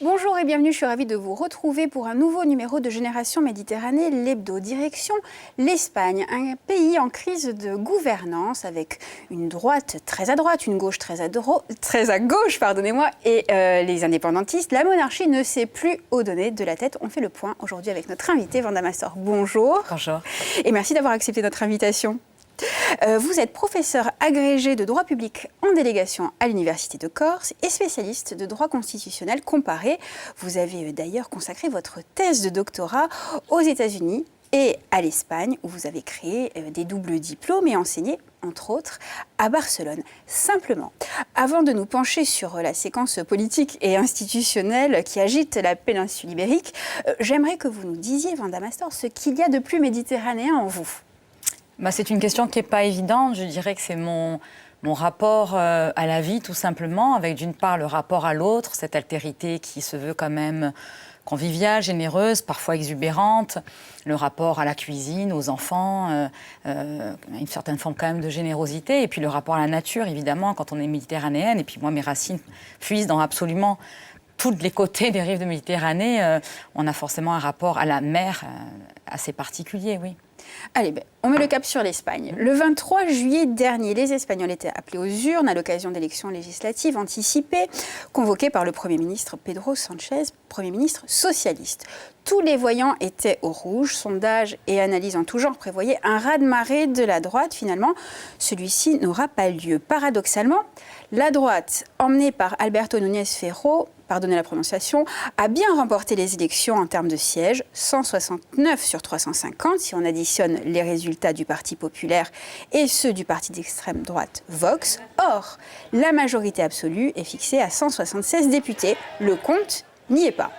Bonjour et bienvenue, je suis ravie de vous retrouver pour un nouveau numéro de Génération Méditerranée, l'hebdo. Direction l'Espagne, un pays en crise de gouvernance avec une droite très à droite, une gauche très à gauche, pardonnez-moi, et les indépendantistes. La monarchie ne sait plus où donner de la tête. On fait le point aujourd'hui avec notre invité, Wanda Mastor. Bonjour. Bonjour. Et merci d'avoir accepté notre invitation. Vous êtes professeur agrégé de droit public en délégation à l'Université de Corse et spécialiste de droit constitutionnel comparé. Vous avez d'ailleurs consacré votre thèse de doctorat aux États-Unis et à l'Espagne, où vous avez créé des doubles diplômes et enseigné, entre autres, à Barcelone. Simplement, avant de nous pencher sur la séquence politique et institutionnelle qui agite la péninsule ibérique, j'aimerais que vous nous disiez, Wanda Mastor, ce qu'il y a de plus méditerranéen en vous. C'est une question qui n'est pas évidente. Je dirais que c'est mon rapport à la vie, tout simplement, avec d'une part le rapport à l'autre, cette altérité qui se veut quand même conviviale, généreuse, parfois exubérante, le rapport à la cuisine, aux enfants, une certaine forme quand même de générosité, et puis le rapport à la nature, évidemment, quand on est méditerranéenne, et puis moi, mes racines puisent dans absolument tous les côtés des rives de Méditerranée, on a forcément un rapport à la mer assez particulier, oui. Allez, on met le cap sur l'Espagne. Le 23 juillet dernier, les Espagnols étaient appelés aux urnes à l'occasion d'élections législatives anticipées, convoquées par le Premier ministre Pedro Sánchez, Premier ministre socialiste. Tous les voyants étaient au rouge. Sondages et analyses en tout genre prévoyaient un raz-de-marée de la droite. Finalement, celui-ci n'aura pas lieu. Paradoxalement, la droite, emmenée par Alberto Núñez Feijóo, pardonnez la prononciation, a bien remporté les élections en termes de sièges, 169 sur 350, si on additionne les résultats du Parti populaire et ceux du parti d'extrême droite Vox. Or, la majorité absolue est fixée à 176 députés. Le compte n'y est pas.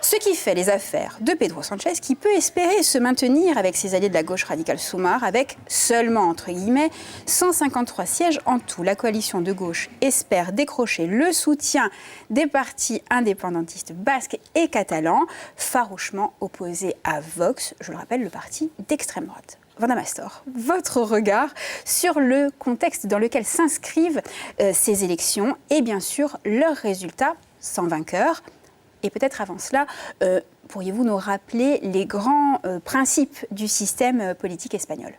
Ce qui fait les affaires de Pedro Sánchez, qui peut espérer se maintenir avec ses alliés de la gauche radicale Sumar, avec seulement, entre guillemets, 153 sièges en tout. La coalition de gauche espère décrocher le soutien des partis indépendantistes basques et catalans, farouchement opposés à Vox, je le rappelle, le parti d'extrême droite. Wanda Mastor, votre regard sur le contexte dans lequel s'inscrivent ces élections et bien sûr leurs résultats sans vainqueur. Et peut-être avant cela, pourriez-vous nous rappeler les grands principes du système politique espagnol ?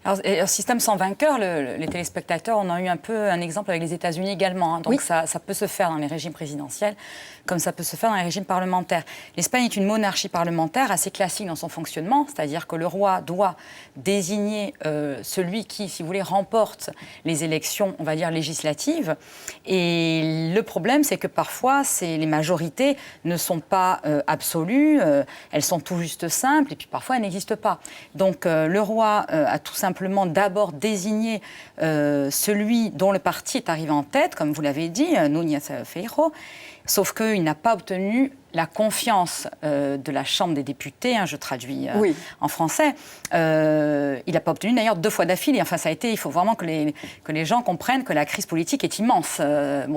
Alors, un système sans vainqueur, les téléspectateurs, on a eu un peu un exemple avec les États-Unis également. Hein. Donc oui. ça peut se faire dans les régimes présidentiels, comme ça peut se faire dans les régimes parlementaires. L'Espagne est une monarchie parlementaire assez classique dans son fonctionnement, c'est-à-dire que le roi doit désigner celui qui, si vous voulez, remporte les élections, on va dire, législatives. Et le problème, c'est que parfois, les majorités ne sont pas absolues, elles sont tout juste simples, et puis parfois, elles n'existent pas. Donc, le roi a tout simplement d'abord désigner celui dont le parti est arrivé en tête, comme vous l'avez dit, Núñez Feijóo, sauf qu'il n'a pas obtenu la confiance de la Chambre des députés, je traduis en français. Il n'a pas obtenu d'ailleurs 2 fois d'affilée. Enfin, ça a été, il faut vraiment que les gens comprennent que la crise politique est immense.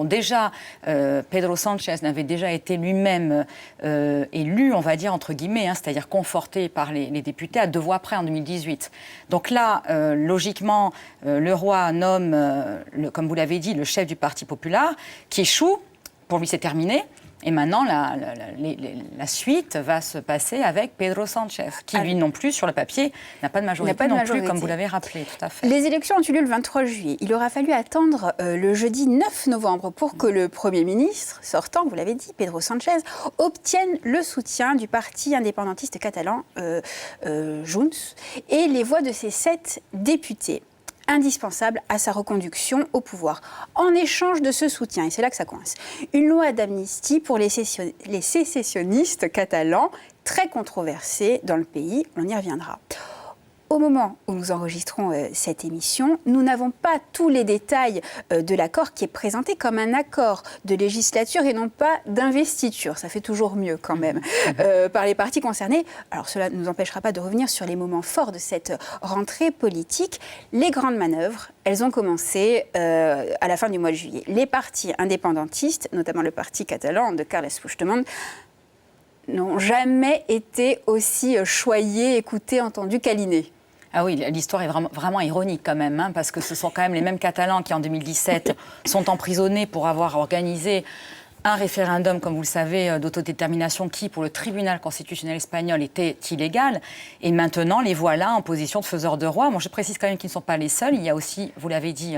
Déjà, Pedro Sánchez n'avait déjà été lui-même élu, on va dire, entre guillemets, c'est-à-dire conforté par les députés à 2 voix près en 2018. Donc là, logiquement, le roi nomme, comme vous l'avez dit, le chef du Parti populaire, qui échoue. Pour lui, c'est terminé. Et maintenant, la suite va se passer avec Pedro Sánchez, qui, lui non plus, sur le papier, n'a pas de majorité plus, comme vous l'avez rappelé, tout à fait. Les élections ont eu lieu le 23 juillet. Il aura fallu attendre le jeudi 9 novembre pour que le Premier ministre sortant, vous l'avez dit, Pedro Sánchez, obtienne le soutien du parti indépendantiste catalan Junts et les voix de ses 7 députés. Indispensable à sa reconduction au pouvoir. En échange de ce soutien, et c'est là que ça coince, une loi d'amnistie pour les sécessionnistes catalans, très controversée dans le pays, on y reviendra. au moment où nous enregistrons cette émission, nous n'avons pas tous les détails de l'accord qui est présenté comme un accord de législature et non pas d'investiture. Ça fait toujours mieux quand même par les parties concernées. Alors cela ne nous empêchera pas de revenir sur les moments forts de cette rentrée politique. Les grandes manœuvres, elles ont commencé à la fin du mois de juillet. Les partis indépendantistes, notamment le parti catalan de Carles Puigdemont, n'ont jamais été aussi choyés, écoutés, entendus, câlinés. Ah oui, l'histoire est vraiment ironique quand même, hein, parce que ce sont quand même les mêmes Catalans qui, en 2017, sont emprisonnés pour avoir organisé un référendum, comme vous le savez, d'autodétermination qui, pour le tribunal constitutionnel espagnol, était illégal. Et maintenant, les voilà en position de faiseurs de roi. Moi, je précise quand même qu'ils ne sont pas les seuls. Il y a aussi, vous l'avez dit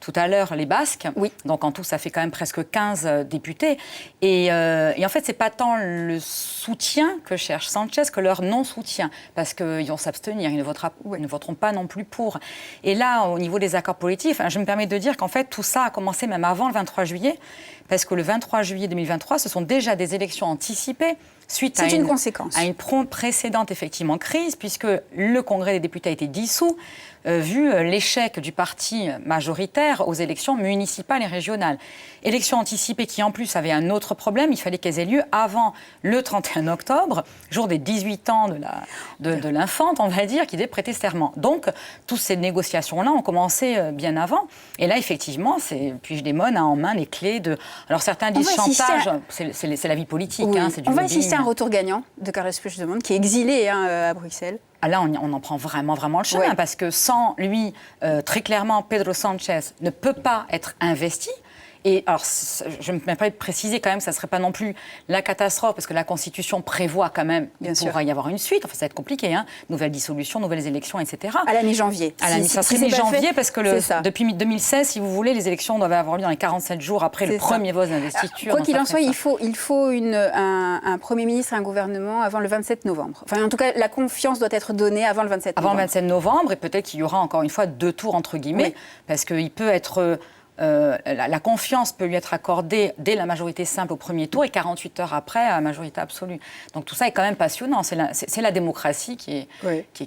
tout à l'heure, les Basques. Oui. Donc, en tout, ça fait quand même presque 15 députés. Et en fait, ce n'est pas tant le soutien que cherche Sanchez que leur non-soutien. Parce qu'ils vont s'abstenir. Ils ne voteront pas non plus pour. Et là, au niveau des accords politiques, je me permets de dire qu'en fait, tout ça a commencé même avant le 23 juillet. Parce que le 23 juillet 2023, ce sont déjà des élections anticipées suite à une précédente effectivement crise, puisque le Congrès des députés a été dissous, vu l'échec du parti majoritaire aux élections municipales et régionales. Élections anticipées qui, en plus, avaient un autre problème. Il fallait qu'elles aient lieu avant le 31 octobre, jour des 18 ans de l'infante, on va dire, qui devait prêter serment. Donc, toutes ces négociations-là ont commencé bien avant. Et là, effectivement, Puigdemont a en main les clés de... Alors, certains disent chantage, c'est la vie politique. Oui. Hein, c'est du on va lobbying. assister à un retour gagnant de Carles Puigdemont, qui est exilé à Bruxelles. Ah là, on en prend vraiment le chemin, parce que sans lui, très clairement, Pedro Sánchez ne peut pas être investi. Et alors, je me permets de préciser quand même que ça ne serait pas non plus la catastrophe, parce que la Constitution prévoit quand même qu'il pourra y avoir une suite. Enfin, ça va être compliqué, hein. Nouvelle dissolution, nouvelles élections, etc. À la mi-janvier. Ça serait mi-janvier, parce que depuis 2016, si vous voulez, les élections doivent avoir lieu dans les 47 jours après le premier vote d'investiture. Quoi qu'il en soit, il faut un Premier ministre et un gouvernement avant le 27 novembre. Enfin, en tout cas, la confiance doit être donnée avant le 27 novembre. Avant le 27 novembre, et peut-être qu'il y aura encore une fois 2 tours, entre guillemets, parce qu'il peut être... la confiance peut lui être accordée dès la majorité simple au premier tour et 48 heures après à la majorité absolue. Donc tout ça est quand même passionnant. C'est la démocratie qui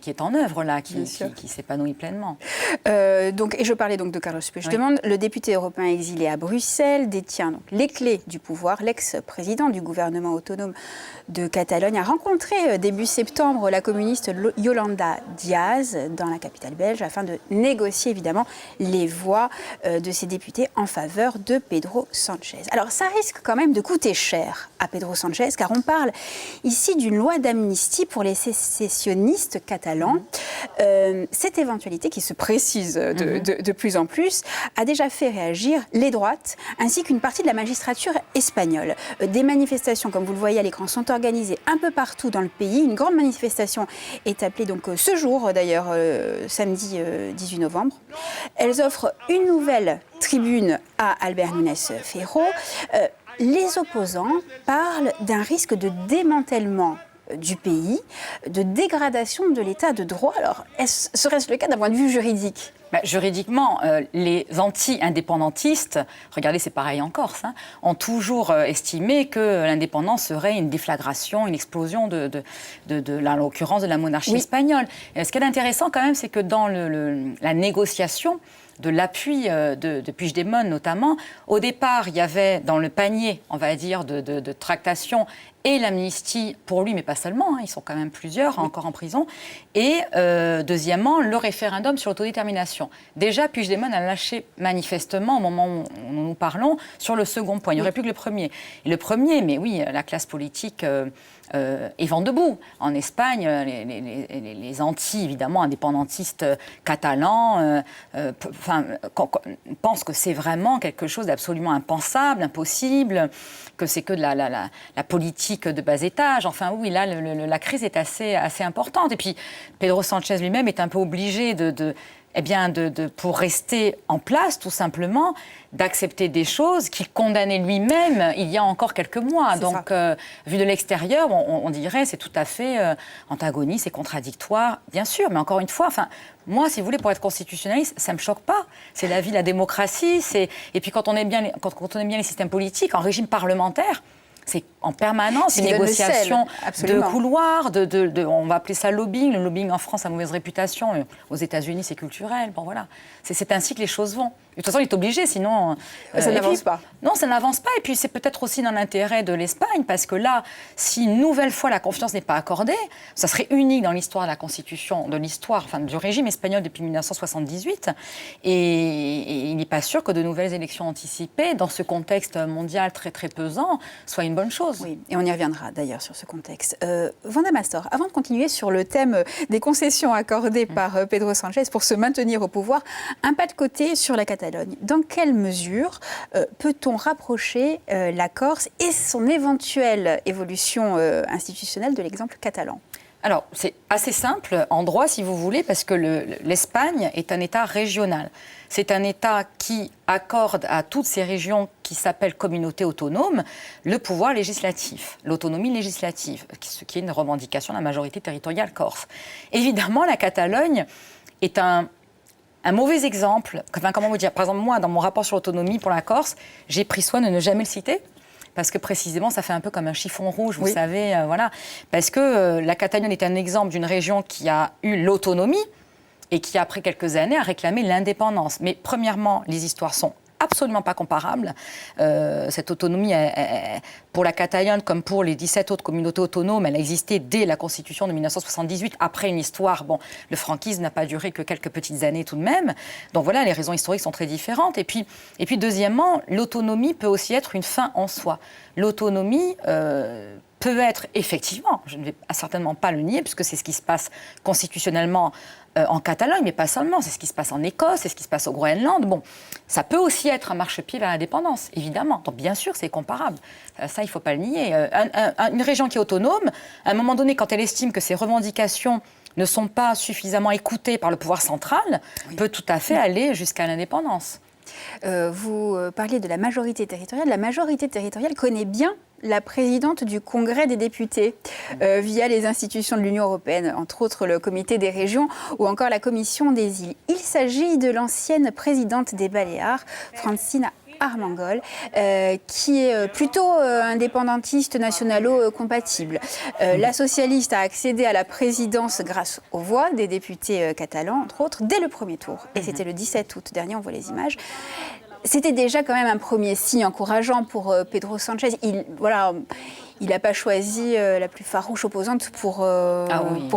est en œuvre là, qui s'épanouit pleinement. Et je parlais donc de Carles Puigdemont, le député européen exilé à Bruxelles, détient donc les clés du pouvoir. L'ex-président du gouvernement autonome de Catalogne a rencontré début septembre la communiste Yolanda Díaz dans la capitale belge afin de négocier évidemment les voix de ces députés en faveur de Pedro Sánchez. Alors ça risque quand même de coûter cher à Pedro Sánchez, car on parle ici d'une loi d'amnistie pour les sécessionnistes catalans. Cette éventualité qui se précise de plus en plus a déjà fait réagir les droites ainsi qu'une partie de la magistrature espagnole. Des manifestations, comme vous le voyez à l'écran, sont organisées un peu partout dans le pays. Une grande manifestation est appelée donc ce jour, d'ailleurs samedi 18 novembre. Elles offrent une nouvelle tribune à Albert Núñez Feijóo. Les opposants parlent d'un risque de démantèlement du pays, de dégradation de l'état de droit. Alors, serait-ce le cas d'un point de vue juridique ? Juridiquement, les anti-indépendantistes, regardez, c'est pareil en Corse, hein, ont toujours estimé que l'indépendance serait une déflagration, une explosion en l'occurrence, de la monarchie espagnole. Et ce qui est intéressant quand même, c'est que dans la négociation de l'appui de Puigdemont notamment, au départ, il y avait dans le panier, on va dire, de tractation et l'amnistie pour lui, mais pas seulement, hein, ils sont quand même plusieurs encore en prison, et deuxièmement, le référendum sur l'autodétermination. Déjà, Puigdemont a lâché manifestement, au moment où nous parlons, sur le second point. Il n'y aurait plus que le premier. Et le premier, mais oui, la classe politique est vent debout. En Espagne, les évidemment, indépendantistes catalans pensent que c'est vraiment quelque chose d'absolument impensable, impossible, que c'est que de la politique de bas étage. Enfin, oui, là, la crise est assez importante. Et puis, Pedro Sánchez lui-même est un peu obligé pour rester en place, tout simplement, d'accepter des choses qu'il condamnait lui-même il y a encore quelques mois. Donc, vu de l'extérieur, on dirait c'est tout à fait antagoniste et contradictoire, bien sûr. Mais encore une fois, moi, si vous voulez, pour être constitutionnaliste, ça ne me choque pas. C'est la vie, la démocratie. Et puis, quand on aime bien les systèmes politiques, en régime parlementaire, C'est en permanence une négociation de couloirs, on va appeler ça lobbying. Le lobbying en France a mauvaise réputation. Aux États-Unis, c'est culturel. Bon, voilà. C'est ainsi que les choses vont. De toute façon, il est obligé, sinon... ça n'avance pas. Non, ça n'avance pas. Et puis, c'est peut-être aussi dans l'intérêt de l'Espagne, parce que là, si une nouvelle fois la confiance n'est pas accordée, ça serait unique dans l'histoire de la Constitution, du régime espagnol depuis 1978. Et il n'est pas sûr que de nouvelles élections anticipées, dans ce contexte mondial très, très pesant, soient une bonne chose. Oui, et on y reviendra d'ailleurs sur ce contexte. Wanda Mastor, avant de continuer sur le thème des concessions accordées par Pedro Sánchez pour se maintenir au pouvoir, un pas de côté sur la Catalogne. Dans quelle mesure peut-on rapprocher la Corse et son éventuelle évolution institutionnelle de l'exemple catalan ? Alors, c'est assez simple en droit, si vous voulez, parce que l'Espagne est un État régional. C'est un État qui accorde à toutes ces régions qui s'appellent communautés autonomes le pouvoir législatif, l'autonomie législative, ce qui est une revendication de la majorité territoriale corse. Évidemment, la Catalogne est un mauvais exemple. Enfin, comment vous dire ? Par exemple, moi, dans mon rapport sur l'autonomie pour la Corse, j'ai pris soin de ne jamais le citer. Parce que précisément, ça fait un peu comme un chiffon rouge, vous savez, voilà. Parce que la Catalogne est un exemple d'une région qui a eu l'autonomie et qui, après quelques années, a réclamé l'indépendance. Mais premièrement, les histoires sont absolument pas comparables. Cette autonomie, pour la Catalogne comme pour les 17 autres communautés autonomes, elle a existé dès la Constitution de 1978, après une histoire. Bon, le franquisme n'a pas duré que quelques petites années tout de même. Donc voilà, les raisons historiques sont très différentes. Et puis deuxièmement, l'autonomie peut aussi être une fin en soi. L'autonomie peut être effectivement, je ne vais certainement pas le nier, puisque c'est ce qui se passe constitutionnellement en Catalogne, mais pas seulement, c'est ce qui se passe en Écosse, c'est ce qui se passe au Groenland. Bon, ça peut aussi être un marchepied vers l'indépendance, évidemment. Donc bien sûr, c'est comparable. Ça, il ne faut pas le nier. Une région qui est autonome, à un moment donné, quand elle estime que ses revendications ne sont pas suffisamment écoutées par le pouvoir central, peut tout à fait aller jusqu'à l'indépendance. Vous parliez de la majorité territoriale. La majorité territoriale connaît bien la présidente du Congrès des députés via les institutions de l'Union européenne, entre autres le Comité des régions ou encore la Commission des îles. Il s'agit de l'ancienne présidente des Baléares, Francina Armengol, qui est plutôt indépendantiste nationalo-compatible. La socialiste a accédé à la présidence grâce aux voix des députés catalans, entre autres, dès le premier tour. Et c'était le 17 août dernier, on voit les images. C'était déjà quand même un premier signe encourageant pour Pedro Sánchez. Il n'a pas choisi la plus farouche opposante pour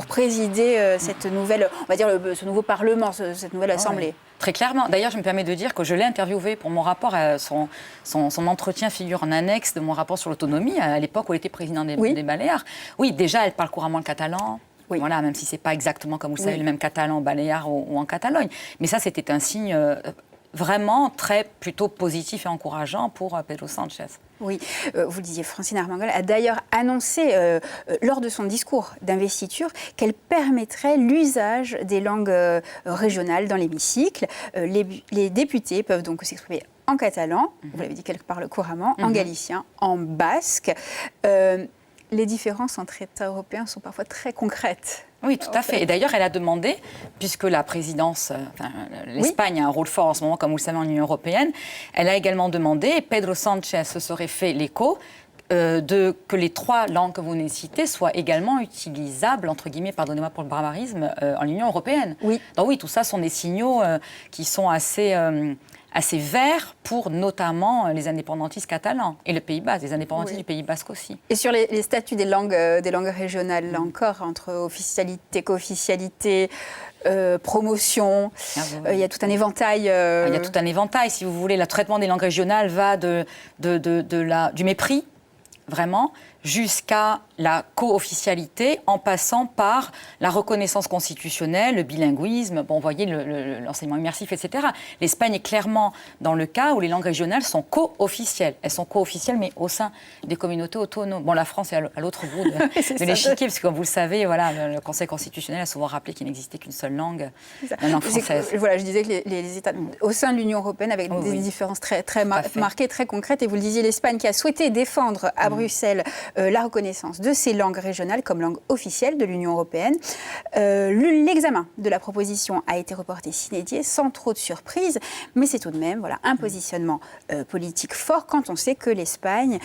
présider cette nouvelle, on va dire ce nouveau Parlement, cette nouvelle Assemblée. Très clairement. D'ailleurs, je me permets de dire que je l'ai interviewé pour mon rapport. Son entretien figure en annexe de mon rapport sur l'autonomie, à l'époque où elle était présidente des Baléares. Oui, déjà, elle parle couramment le catalan. Oui. Voilà, même si ce n'est pas exactement, comme vous le savez, le même catalan aux Baléares ou en Catalogne. Mais ça, c'était un signe vraiment plutôt positif et encourageant pour Pedro Sánchez. Oui, vous le disiez, Francine Armengol a d'ailleurs annoncé lors de son discours d'investiture qu'elle permettrait l'usage des langues régionales dans l'hémicycle. Les députés peuvent donc s'exprimer en catalan, vous l'avez dit qu'elle parle couramment, en galicien, en basque. Les différences entre États européens sont parfois très concrètes. Oui, tout à fait. Et d'ailleurs, elle a demandé, puisque la présidence, l'Espagne a un rôle fort en ce moment, comme vous le savez, en Union européenne, elle a également demandé, et Pedro Sánchez se serait fait l'écho, que les 3 langues que vous venez de citer soient également utilisables, entre guillemets, pardonnez-moi pour le barbarisme, en Union européenne. Oui. Donc oui, tout ça sont des signaux qui sont assez verts pour notamment les indépendantistes catalans et le Pays Basque, les indépendantistes du Pays Basque aussi. Et sur les statuts des langues régionales, là encore, entre officialité, co-officialité, promotion, il y a tout un éventail. Il y a tout un éventail, si vous voulez. Le traitement des langues régionales va du mépris, vraiment, jusqu'à la co-officialité, en passant par la reconnaissance constitutionnelle, le bilinguisme, bon, vous voyez, l'enseignement immersif, etc. L'Espagne est clairement dans le cas où les langues régionales sont co-officielles. Elles sont co-officielles, mais au sein des communautés autonomes. Bon, la France est à l'autre bout de l'échiquier, parce que, comme vous le savez, voilà, le Conseil constitutionnel a souvent rappelé qu'il n'existait qu'une seule langue, la langue française. Voilà, je disais que les États, au sein de l'Union européenne, avec des différences très marquées, très concrètes, et vous le disiez, l'Espagne qui a souhaité défendre à Bruxelles la reconnaissance de ces langues régionales comme langue officielle de l'Union européenne. L'examen de la proposition a été reporté sine die, sans trop de surprise, mais c'est tout de même un positionnement politique fort quand on sait que l'Espagne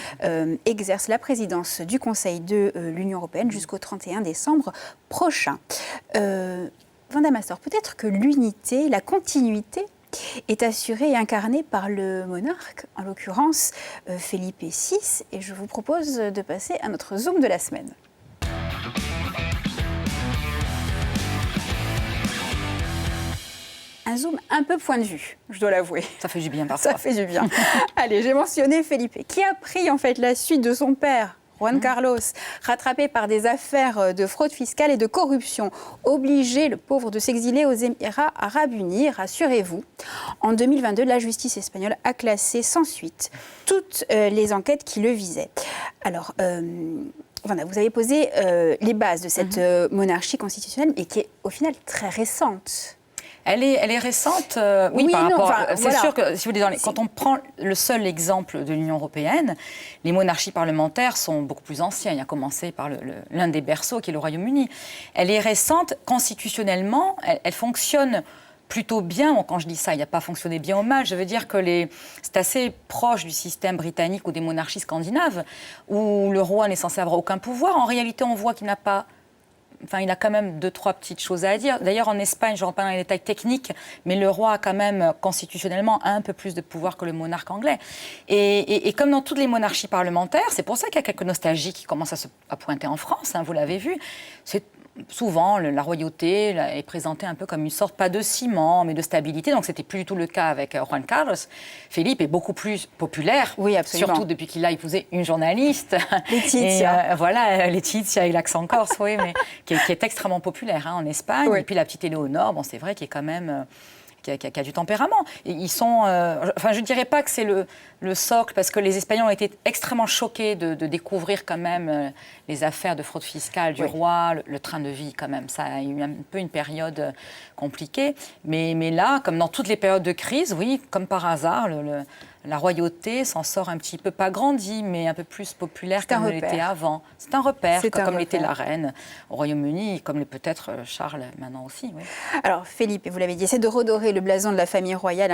exerce la présidence du Conseil de l'Union européenne jusqu'au 31 décembre prochain. Vanda Mastor, peut-être que l'unité, la continuité est assurée et incarnée par le monarque, en l'occurrence Felipe VI, et je vous propose de passer à notre zoom de la semaine. Un zoom un peu point de vue, je dois l'avouer. Ça fait du bien parfois. Ça fait du bien. Allez, j'ai mentionné Felipe, qui a pris en fait la suite de son père, Juan Carlos, rattrapé par des affaires de fraude fiscale et de corruption, obligé, le pauvre, de s'exiler aux Émirats Arabes Unis, rassurez-vous. En 2022, la justice espagnole a classé sans suite toutes les enquêtes qui le visaient. Alors, voilà, vous avez posé les bases de cette monarchie constitutionnelle, et qui est au final très récente. Elle est récente, oui, par rapport. C'est sûr que, si vous voulez, quand on prend le seul exemple de l'Union européenne, les monarchies parlementaires sont beaucoup plus anciennes. Il a commencé par l'un des berceaux, qui est le Royaume-Uni. Elle est récente constitutionnellement. Elle fonctionne plutôt bien. Bon, quand je dis ça, il n'a pas fonctionné bien ou mal. Je veux dire que c'est assez proche du système britannique ou des monarchies scandinaves, où le roi n'est censé avoir aucun pouvoir. En réalité, on voit qu'il n'a pas. Enfin, il a quand même 2-3 petites choses à dire. D'ailleurs, en Espagne, je ne rentre pas dans les détails techniques, mais le roi a quand même, constitutionnellement, un peu plus de pouvoir que le monarque anglais. Et comme dans toutes les monarchies parlementaires, c'est pour ça qu'il y a quelques nostalgies qui commencent à pointer en France, vous l'avez vu. C'est souvent, la royauté est présentée un peu comme une sorte, pas de ciment, mais de stabilité. Donc, c'était plus du tout le cas avec Juan Carlos. Philippe est beaucoup plus populaire, oui, absolument. Surtout depuis qu'il a épousé une journaliste. Laetitia. Voilà, Laetitia avec l'accent corse, oui, mais qui est extrêmement populaire en Espagne. Oui. Et puis la petite Éléonore, c'est vrai, qui est quand même... Qui a du tempérament. Et ils sont... je ne dirais pas que c'est le socle, parce que les Espagnols ont été extrêmement choqués de découvrir quand même les affaires de fraude fiscale du roi, le train de vie quand même. Ça a eu un peu une période compliquée. Mais là, comme dans toutes les périodes de crise, oui, comme par hasard, la royauté s'en sort un petit peu, pas grandie, mais un peu plus populaire comme elle l'était avant. C'est un repère, comme l'était la reine au Royaume-Uni, comme l'est peut-être Charles maintenant aussi. Oui. Alors, Felipe, vous l'avez dit, essaie de redorer le blason de la famille royale.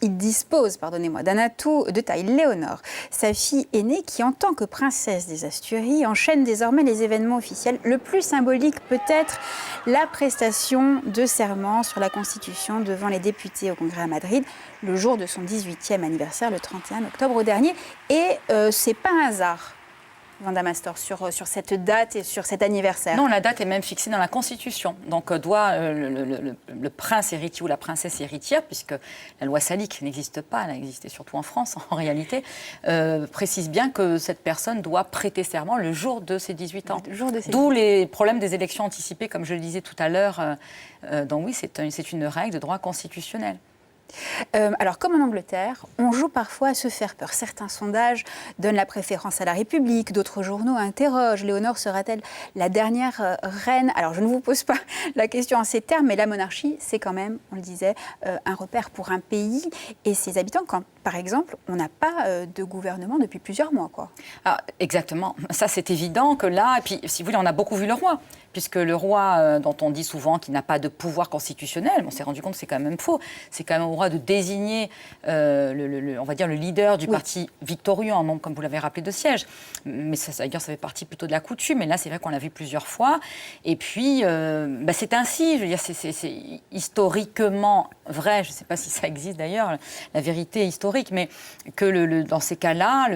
Il dispose d'un atout de taille. Léonore, sa fille aînée, qui en tant que princesse des Asturies, enchaîne désormais les événements officiels. Le plus symbolique, peut-être, la prestation de serment sur la Constitution devant les députés au Congrès à Madrid, le jour de son 18e anniversaire, le 31 octobre dernier. Et c'est pas un hasard, Vanda Mastor, sur cette date et sur cet anniversaire. Non, la date est même fixée dans la Constitution. Donc doit le prince héritier ou la princesse héritière, puisque la loi salique n'existe pas, elle a existé surtout en France en réalité, précise bien que cette personne doit prêter serment le jour de ses 18 ans. D'où les problèmes des élections anticipées, comme je le disais tout à l'heure. Donc oui, c'est une règle de droit constitutionnel. Alors, comme en Angleterre, on joue parfois à se faire peur. Certains sondages donnent la préférence à la République, d'autres journaux interrogent. Léonore sera-t-elle la dernière reine? Alors, je ne vous pose pas la question en ces termes, mais la monarchie, c'est quand même, on le disait, un repère pour un pays et ses habitants, quand, par exemple, on n'a pas de gouvernement depuis plusieurs mois, quoi. Ah, exactement. Ça, c'est évident que là, et puis, si vous voulez, on a beaucoup vu le roi, puisque le roi, dont on dit souvent qu'il n'a pas de pouvoir constitutionnel, on s'est rendu compte que c'est quand même faux. C'est quand même au roi de désigner, on va dire, le leader du parti victorieux en nombre, comme vous l'avez rappelé, de sièges. Mais ça, d'ailleurs, ça fait partie plutôt de la coutume. Et là, c'est vrai qu'on l'a vu plusieurs fois. Et puis, c'est ainsi. Je veux dire, c'est historiquement vrai. Je ne sais pas si ça existe d'ailleurs, la vérité est historique, mais que dans ces cas-là,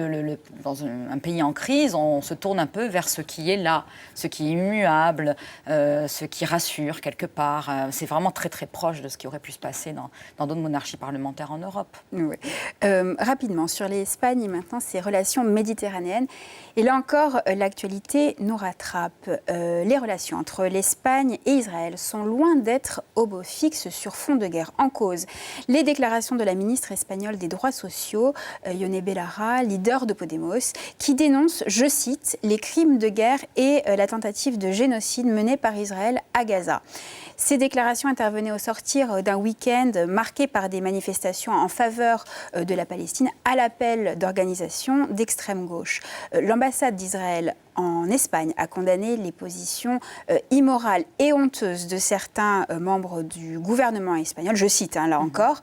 dans un pays en crise, on se tourne un peu vers ce qui est là, ce qui est immuable, ce qui rassure quelque part. C'est vraiment très très proche de ce qui aurait pu se passer dans d'autres monarchies parlementaires en Europe. Oui. Rapidement, sur l'Espagne et maintenant ses relations méditerranéennes. Et là encore, l'actualité nous rattrape. Les relations entre l'Espagne et Israël sont loin d'être au beau fixe sur fond de guerre. En cause, les déclarations de la ministre espagnole des droits sociaux, Ione Belarra, leader de Podemos, qui dénonce, je cite, les crimes de guerre et la tentative de génocide menée par Israël à Gaza. Ces déclarations intervenaient au sortir d'un week-end marqué par des manifestations en faveur de la Palestine à l'appel d'organisations d'extrême gauche. L'ambassade d'Israël en Espagne a condamné les positions immorales et honteuses de certains membres du gouvernement espagnol, je cite là encore.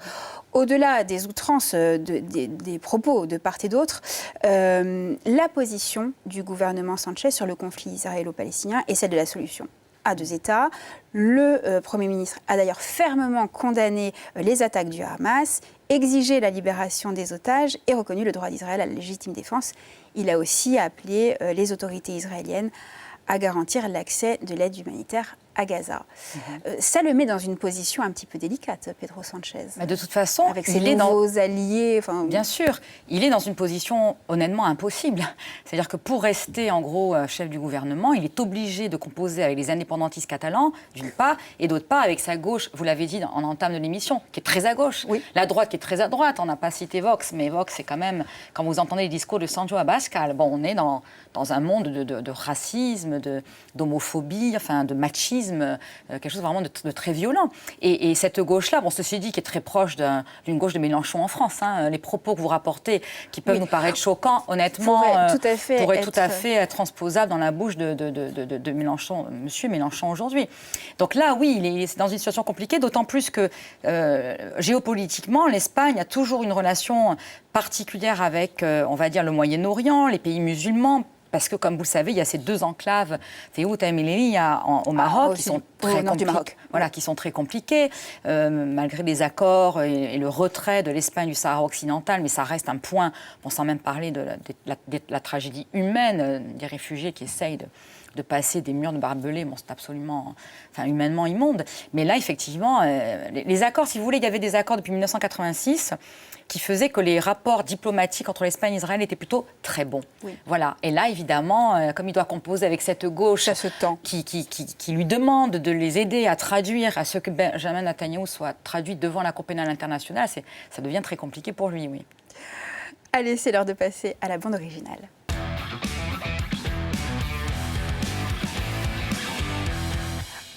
Au-delà des outrances des propos de part et d'autre, la position du gouvernement Sanchez sur le conflit israélo-palestinien est celle de la solution à deux États. Le Premier ministre a d'ailleurs fermement condamné les attaques du Hamas, exigé la libération des otages et reconnu le droit d'Israël à la légitime défense. Il a aussi appelé les autorités israéliennes à garantir l'accès de l'aide humanitaire à Gaza. Ça le met dans une position un petit peu délicate, Pedro Sanchez. Mais de toute façon, avec ses nouveaux alliés. Bien sûr, il est dans une position honnêtement impossible. C'est-à-dire que pour rester en gros chef du gouvernement, il est obligé de composer avec les indépendantistes catalans, d'une part, et d'autre part avec sa gauche, vous l'avez dit en entame de l'émission, qui est très à gauche. Oui. La droite qui est très à droite. On n'a pas cité Vox, mais Vox, c'est quand même, quand vous entendez les discours de Sancho Abascal, bon, on est dans un monde de racisme, d'homophobie, enfin de machisme, quelque chose vraiment de très violent. Et cette gauche-là, bon, ceci dit, qui est très proche d'une gauche de Mélenchon en France, les propos que vous rapportez, qui peuvent nous paraître choquants, honnêtement, pourraient tout à fait être transposables dans la bouche de Mélenchon, monsieur Mélenchon aujourd'hui. Donc là, oui, il est dans une situation compliquée, d'autant plus que géopolitiquement, l'Espagne a toujours une relation particulière avec, on va dire, le Moyen-Orient, les pays musulmans. Parce que, comme vous le savez, il y a ces deux enclaves, Ceuta et Melilla au Maroc, qui sont très compliquées. Voilà, qui sont très compliquées, malgré les accords et le retrait de l'Espagne du Sahara occidental, mais ça reste un point, bon, sans même parler de la tragédie humaine des réfugiés qui essayent de passer des murs de barbelés, bon, c'est absolument, humainement immonde. Mais là, effectivement, les accords, si vous voulez, il y avait des accords depuis 1986 qui faisaient que les rapports diplomatiques entre l'Espagne et Israël étaient plutôt très bons. Oui. Voilà. Et là, évidemment, comme il doit composer avec cette gauche qui lui demande de les aider à traduire, à ce que Benjamin Netanyahou soit traduit devant la Cour pénale internationale, ça devient très compliqué pour lui, oui. Allez, c'est l'heure de passer à la bande originale.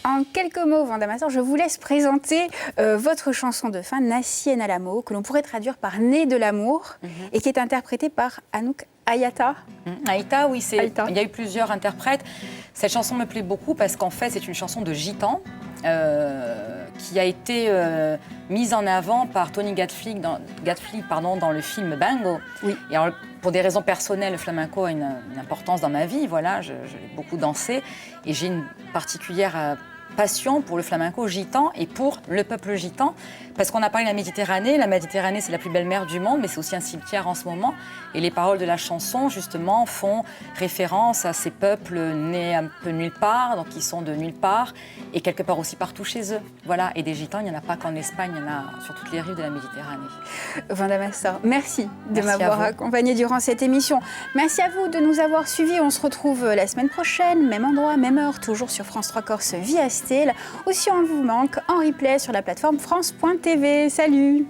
En quelques mots, Vanda Massor, je vous laisse présenter votre chanson de fin, Nassi en Alamo, que l'on pourrait traduire par Né de l'amour, et qui est interprétée par Anouk Aïta. Aïta, oui, il y a eu plusieurs interprètes. Cette chanson me plaît beaucoup parce qu'en fait, c'est une chanson de gitan qui a été mise en avant par Tony Gatflieg dans le film Bango. Oui. Et alors, pour des raisons personnelles, le flamenco a une importance dans ma vie. Voilà, j'ai beaucoup dansé et j'ai une particulière passion pour le flamenco gitan et pour le peuple gitan, parce qu'on a parlé de la Méditerranée. La Méditerranée, c'est la plus belle mer du monde, mais c'est aussi un cimetière en ce moment. Et les paroles de la chanson, justement, font référence à ces peuples nés un peu nulle part, donc qui sont de nulle part, et quelque part aussi partout chez eux. Voilà, et des gitans, il n'y en a pas qu'en Espagne, il y en a sur toutes les rives de la Méditerranée. Vanda Massor, merci de m'avoir accompagnée durant cette émission. Merci à vous de nous avoir suivis. On se retrouve la semaine prochaine, même endroit, même heure, toujours sur France 3 Corse via Style. Ou si on vous manque, en replay sur la plateforme France.tv. Salut!